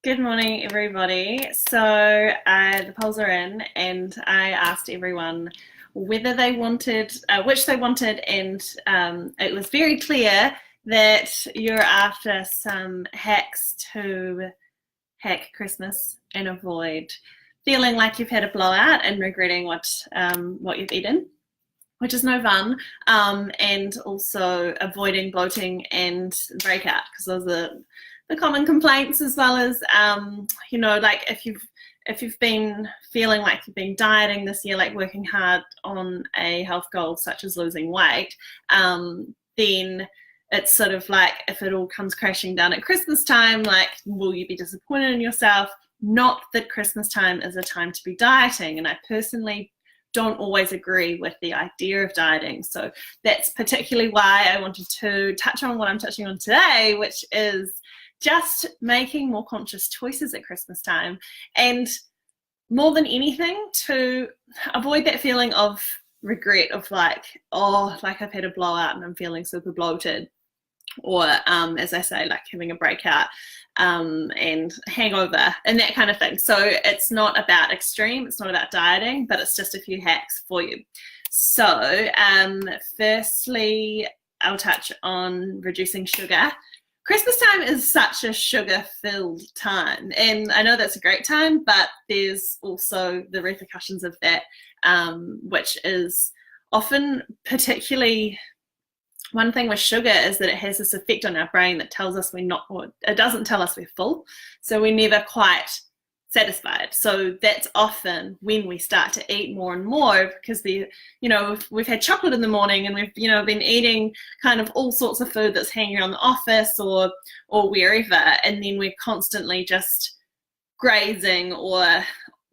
Good morning, everybody. So the polls are in, and I asked everyone whether they wanted, which they wanted, and it was very clear that you're after some hacks to hack Christmas and avoid feeling like you've had a blowout and regretting what you've eaten, which is no fun, and also avoiding bloating and breakout, because those are the common complaints, as well as like if you've been feeling like you've been dieting this year, like working hard on a health goal such as losing weight, then it's sort of like if it all comes crashing down at Christmas time, like, will you be disappointed in yourself? Not that Christmas time is a time to be dieting, and I personally don't always agree with the idea of dieting. So that's particularly why I wanted to touch on what I'm touching on today, which is just making more conscious choices at Christmas time, and more than anything to avoid that feeling of regret of like, oh, like I've had a blowout and I'm feeling super bloated, or as I say, like having a breakout and hangover and that kind of thing. So it's not about extreme, it's not about dieting, but it's just a few hacks for you. So firstly, I'll touch on reducing sugar. Christmas time is such a sugar-filled time, and I know that's a great time, but there's also the repercussions of that, which is often, particularly one thing with sugar, is that it has this effect on our brain that tells us it doesn't tell us we're full, so we're never quite satisfied. So that's often when we start to eat more and more, because we've had chocolate in the morning, and we've been eating kind of all sorts of food that's hanging around the office or wherever, and then we're constantly just grazing or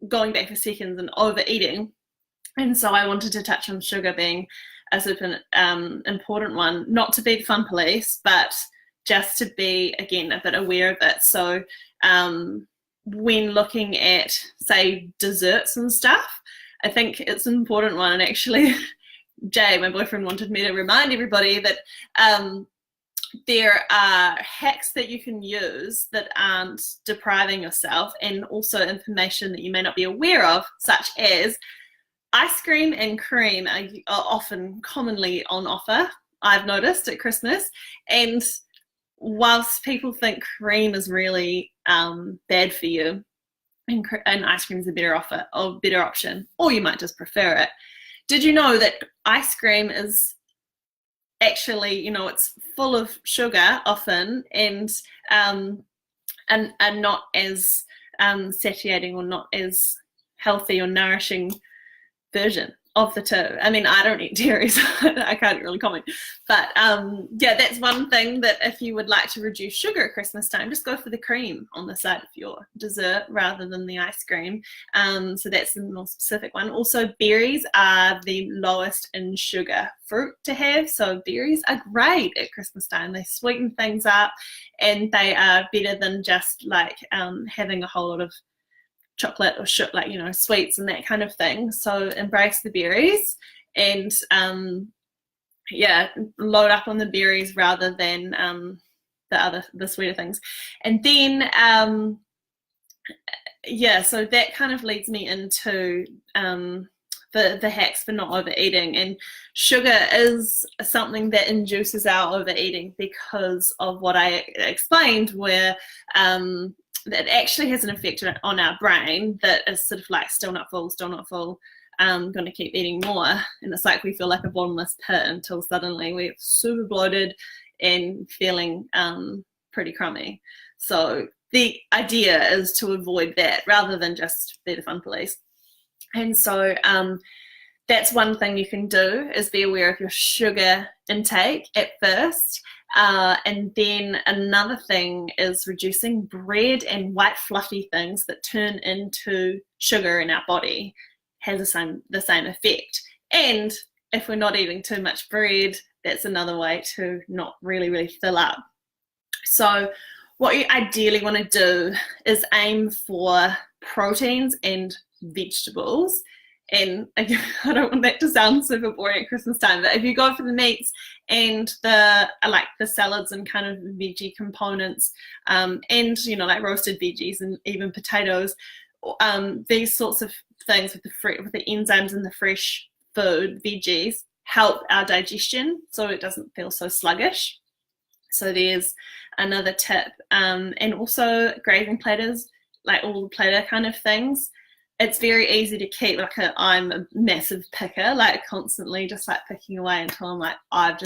going back for seconds and overeating. And so I wanted to touch on sugar being a super important one, not to be the fun police, but just to be, again, a bit aware of it. So when looking at, say, desserts and stuff, I think it's an important one. And actually, Jay, my boyfriend, wanted me to remind everybody that there are hacks that you can use that aren't depriving yourself, and also information that you may not be aware of, such as ice cream and cream are often commonly on offer, I've noticed, at Christmas. And whilst people think cream is really bad for you, and ice cream is a better option, or you might just prefer it, did you know that ice cream is actually, it's full of sugar often, and not as satiating or not as healthy or nourishing version of the two. I mean, I don't eat dairy, so I can't really comment. But yeah, that's one thing, that if you would like to reduce sugar at Christmas time, just go for the cream on the side of your dessert rather than the ice cream. So that's the more specific one. Also, berries are the lowest in sugar fruit to have. So berries are great at Christmas time. They sweeten things up, and they are better than just like having a whole lot of chocolate or sweets and that kind of thing. So embrace the berries, and load up on the berries rather than the sweeter things. And then so that kind of leads me into the hacks for not overeating. And sugar is something that induces our overeating because of what I explained, where that actually has an effect on our brain that is sort of like, still not full, going to keep eating more. And it's like we feel like a bottomless pit until suddenly we're super bloated and feeling pretty crummy. So the idea is to avoid that rather than just be the fun police. And so that's one thing you can do, is be aware of your sugar intake at first. And then another thing is reducing bread and white fluffy things that turn into sugar in our body has the same effect. And if we're not eating too much bread, that's another way to not really fill up. So what you ideally want to do is aim for proteins and vegetables, And I don't want that to sound super boring at Christmas time, but if you go for the meats and the like the salads and kind of veggie components, and like roasted veggies and even potatoes, these sorts of things with the enzymes in the fresh food veggies help our digestion, so it doesn't feel so sluggish. So there's another tip. And also grazing platters, like all the platter kind of things, it's very easy to keep. Like I'm a massive picker, like constantly just like picking away until I'm like, I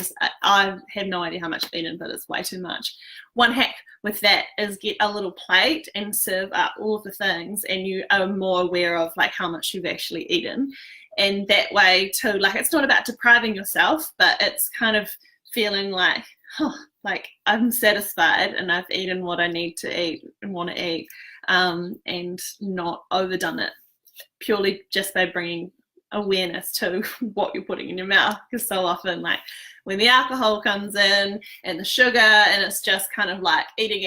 have no idea how much I've eaten, but it's way too much. One hack with that is get a little plate and serve up all of the things, and you are more aware of like how much you've actually eaten. And that way too, like it's not about depriving yourself, but it's kind of feeling like, like I'm satisfied and I've eaten what I need to eat and want to eat, and not overdone it, purely just by bringing awareness to what you're putting in your mouth. Because so often, like when the alcohol comes in and the sugar, and it's just kind of like eating,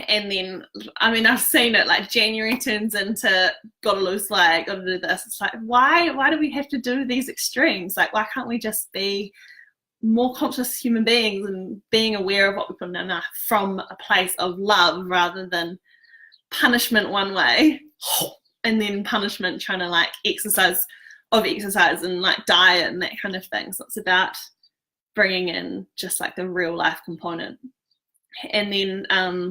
and then, I mean, I've seen it, like January turns into gotta lose weight, gotta do this. It's like, why do we have to do these extremes? Like, why can't we just be more conscious human beings and being aware of what we put in our mouth from a place of love, rather than punishment one way and then punishment trying to like exercise and like diet and that kind of thing. So it's about bringing in just like the real life component. And then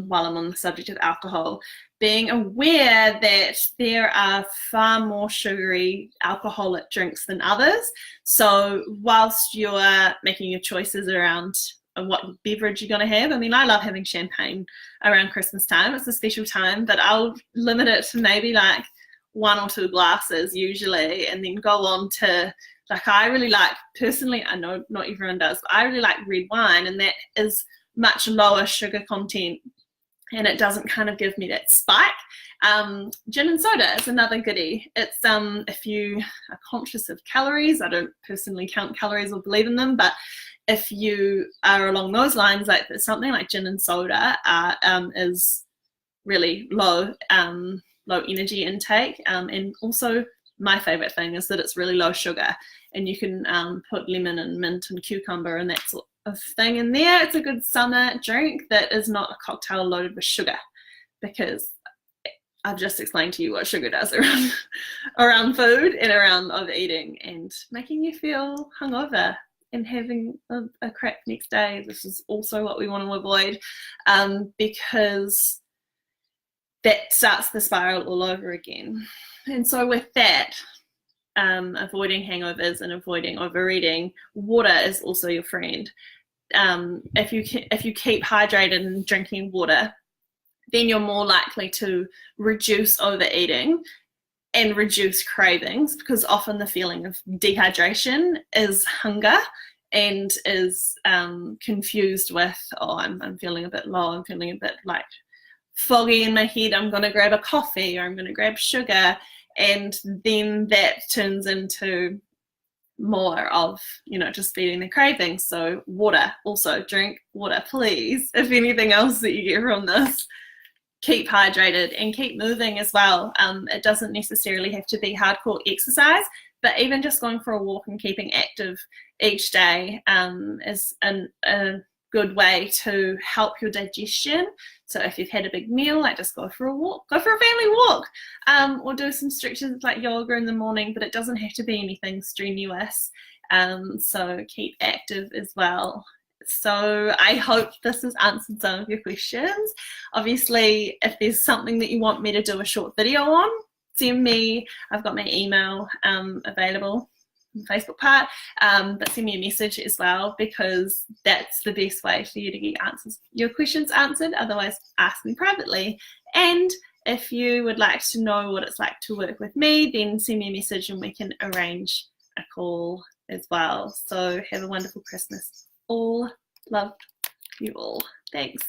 while I'm on the subject of alcohol, being aware that there are far more sugary alcoholic drinks than others. So whilst you're making your choices around what beverage you're going to have, I mean, I love having champagne around Christmas time. It's a special time, but I'll limit it to maybe like 1 or 2 glasses usually, and then go on to, like, I really like, personally, I know not everyone does, but I really like red wine, and that is much lower sugar content, and it doesn't kind of give me that spike. Gin and soda is another goodie. It's if you are conscious of calories, I don't personally count calories or believe in them, but if you are along those lines, like something like gin and soda is really low energy intake, and also my favorite thing is that it's really low sugar, and you can put lemon and mint and cucumber and that sort of thing in there. It's a good summer drink that is not a cocktail loaded with sugar, because I've just explained to you what sugar does around food and around overeating and making you feel hungover and having a crap next day. This is also what we want to avoid, because that starts the spiral all over again. And so with that, avoiding hangovers and avoiding overeating, water is also your friend. If you keep hydrated and drinking water, then you're more likely to reduce overeating and reduce cravings, because often the feeling of dehydration is hunger and is confused with, oh, I'm feeling a bit low, I'm feeling a bit like foggy in my head, I'm going to grab a coffee or I'm going to grab sugar, and then that turns into more of, just feeding the cravings. So water, also drink water, please. If anything else that you get from this, keep hydrated and keep moving as well. It doesn't necessarily have to be hardcore exercise, but even just going for a walk and keeping active each day is a good way to help your digestion. So if you've had a big meal, like just go for a walk, go for a family walk, or do some stretches like yoga in the morning, but it doesn't have to be anything strenuous. So keep active as well. So I hope this has answered some of your questions. Obviously, if there's something that you want me to do a short video on, send me. I've got my email available, Facebook part, but send me a message as well, because that's the best way for you to get your questions answered. Otherwise, ask me privately. And if you would like to know what it's like to work with me, then send me a message and we can arrange a call as well. So have a wonderful Christmas. All loved you all. Thanks.